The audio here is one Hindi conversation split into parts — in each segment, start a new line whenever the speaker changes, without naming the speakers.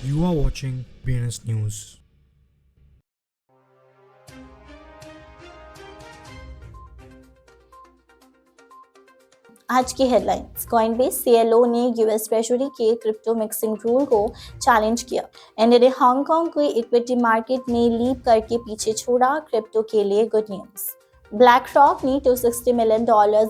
You are watching BNS News.
आज की हेडलाइंस। कॉइनबेस सीएलओ ने यूएस ट्रेजरी के क्रिप्टो मिक्सिंग रूल को चैलेंज किया। एंड ने हांगकांग को इक्विटी मार्केट में लीप करके पीछे छोड़ा। क्रिप्टो के लिए गुड न्यूज। ब्लैक रॉक ने $260 मिलियन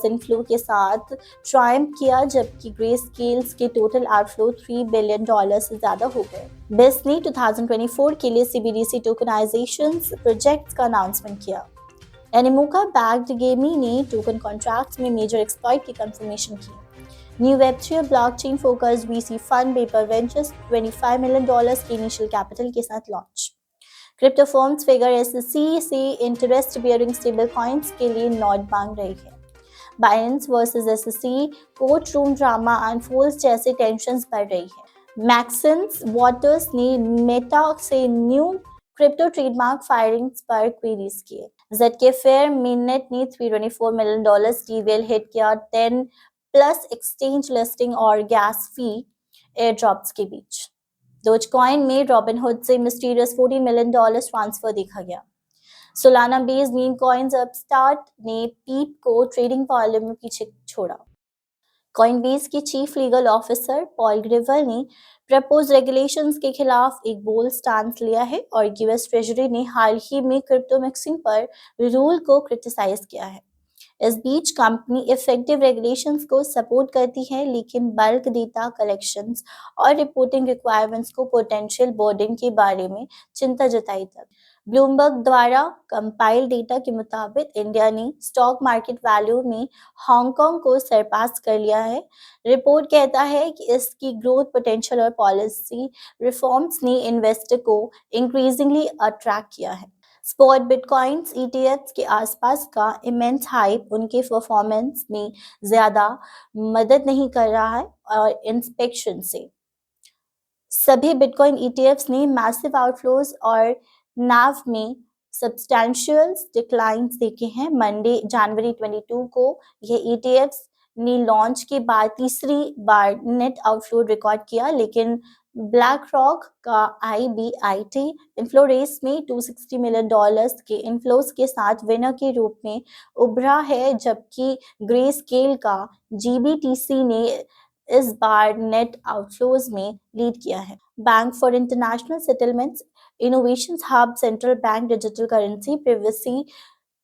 इनफ्लो के साथ ट्रायम्फ किया, जबकि ग्रे स्केल्स के टोटल आउटफ्लो $3 बिलियन से ज्यादा हो गए। बेस ने 2024 के लिए सीबीडीसी टोकनाइजेशन प्रोजेक्ट्स का अनाउंसमेंट किया। एनिमोका बैक्ड गेमी ने टोकन कॉन्ट्रैक्ट्स में मेजर एक्सप्लॉइट की कंफर्मेशन की। New Web3 blockchain focused VC fund paper ventures $25 million के इनिशियल कैपिटल के साथ launch. Crypto firms figure SSC से इंटरेस्ट बियरिंग स्टेबल कॉइन्स के लिए नोट मांग रही है। Binance versus SSC court room drama unfolds जैसे टेंशंस बढ़ रही है। मैक्सिस वाटर्स ने मेटा से न्यू क्रिप्टो ट्रेडमार्क फायरिंग्स पर क्वेरीज किए। ZK फेयर मिनट ने $324 मिलियन टीवीएल हिट किया। 10 प्लस एक्सचेंज लिस्टिंग और गैस फी एयरड्रॉप्स के बीच। डोजकॉइन में रॉबिनहुड से मिस्टीरियस $14 मिलियन ट्रांसफर देखा गया। Solana based meme coins upstart ने पीप को ट्रेडिंग वॉल्यूम में पीछे छोड़ा। कॉइनबेस के चीफ लीगल ऑफिसर पॉल ग्रिवल ने प्रपोज रेगुलेशंस के खिलाफ एक बोल्ड स्टैंड लिया है और यूएस ट्रेजरी ने हाल ही में क्रिप्टो मिक्सिंग पर रूल को क्रिटिसाइज किया है। इस बीच कंपनी इफेक्टिव रेगुलेशंस को सपोर्ट करती है, लेकिन बल्क डेटा कलेक्शंस और रिपोर्टिंग रिक्वायरमेंट्स को पोटेंशियल बर्डन के बारे में चिंता जताई था। ब्लूमबर्ग द्वारा कंपाइल डेटा के मुताबिक इंडिया ने स्टॉक मार्केट वैल्यू में हांगकांग को सरपास कर लिया है। रिपोर्ट कहता है कि इसकी ग्रोथ पोटेंशियल और पॉलिसी रिफॉर्म्स ने इन्वेस्टर को इंक्रीजिंगली अट्रैक्ट किया है। स्पॉट बिटकॉइंस ईटीएफ्स के आसपास का इमेंस हाइप उनके परफॉर्मेंस में ज्यादा मदद नहीं कर रहा है और इंस्पेक्शन से सभी बिटकॉइन ईटीएफ्स ने मैसिव आउटफ्लोज और नाव में सब्सटैंशियल डिक्लाइंस देखे हैं। मंडे जनवरी 22 को यह ईटीएफ्स ने लॉन्च के बाद तीसरी बार नेट आउटफ्लो रिकॉर्ड किया, लेकिन ब्लैक रॉक का IBIT इन्फ्लो रेस में $260 मिलियन के इन्फ्लोज के साथ विनर के रूप में उभरा है, जबकि ग्रे स्केल का GBTC ने इस बार नेट आउटफ्लोज में लीड किया है। Bank for international settlements innovation hub central bank digital currency privacy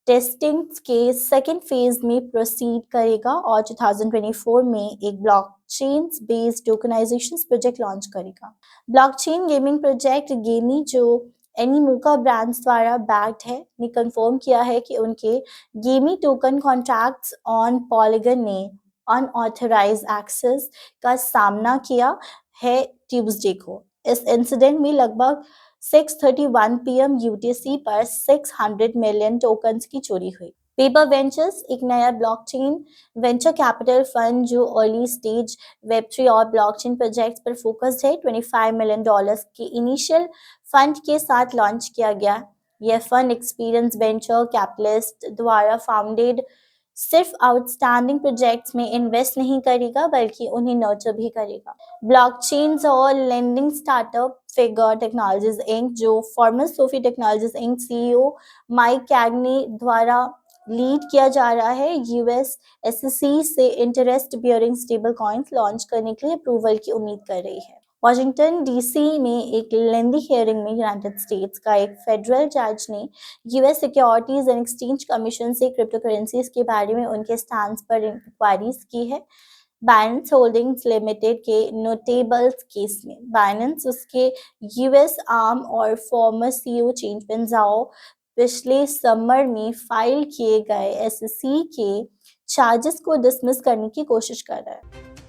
testing के सेकेंड फेज में प्रोसीड करेगा और 2024 में एक blockchain based tokenization project launch करेगा। ब्लॉकचेन गेमिंग प्रोजेक्ट गेमी, जो एनिमोका ब्रांड्स द्वारा बैक्ड है, ने कंफर्म किया है कि उनके गेमी टोकन कॉन्ट्रैक्ट्स ऑन पॉलीगन ने अनऑथराइज्ड एक्सेस का सामना किया है ट्यूसडे को। इस इंसिडेंट में लगभग 6:31 PM UTC पर 600 मिलियन टोकन्स की चोरी हुई। पेपर वेंचर्स एक नया ब्लॉकचेन वेंचर कैपिटल फंड जो अर्ली स्टेज वेब3 और ब्लॉकचेन प्रोजेक्ट्स पर फोकस्ड है, $25 मिलियन के इनिशियल फंड के साथ लॉन्च किया गया। यह फंड एक्सपीरियंस वेंचर कैपिटलिस्ट द्वारा फाउंडेड सिर्फ आउटस्टैंडिंग प्रोजेक्ट्स में इन्वेस्ट नहीं करेगा, बल्कि उन्हें नर्चर भी करेगा। ब्लॉकचेन्स और lending startup Figure Technologies Inc, जो former SoFi Technologies Inc CEO Mike Cagney द्वारा लीड किया जा रहा है, यूएस SEC से interest bearing stable coins launch करने के लिए अप्रूवल की उम्मीद कर रही है। वाशिंगटन DC में एक लेंदी हियरिंग में यूनाइटेड स्टेट्स का एक फेडरल जज ने US securities and exchange commission से क्रिप्टो करेंसीज के बारे में उनके स्टैंड पर इंक्वायरीज की है। बाइनेंस होल्डिंग्स लिमिटेड के नोटेबल्स केस में बाइनेंस, उसके यूएस आर्म और फॉर्मर CEO चेंगपेन झाओ पिछले समर में फाइल किए गए SEC के चार्जेस को डिसमिस करने की कोशिश कर रहा है।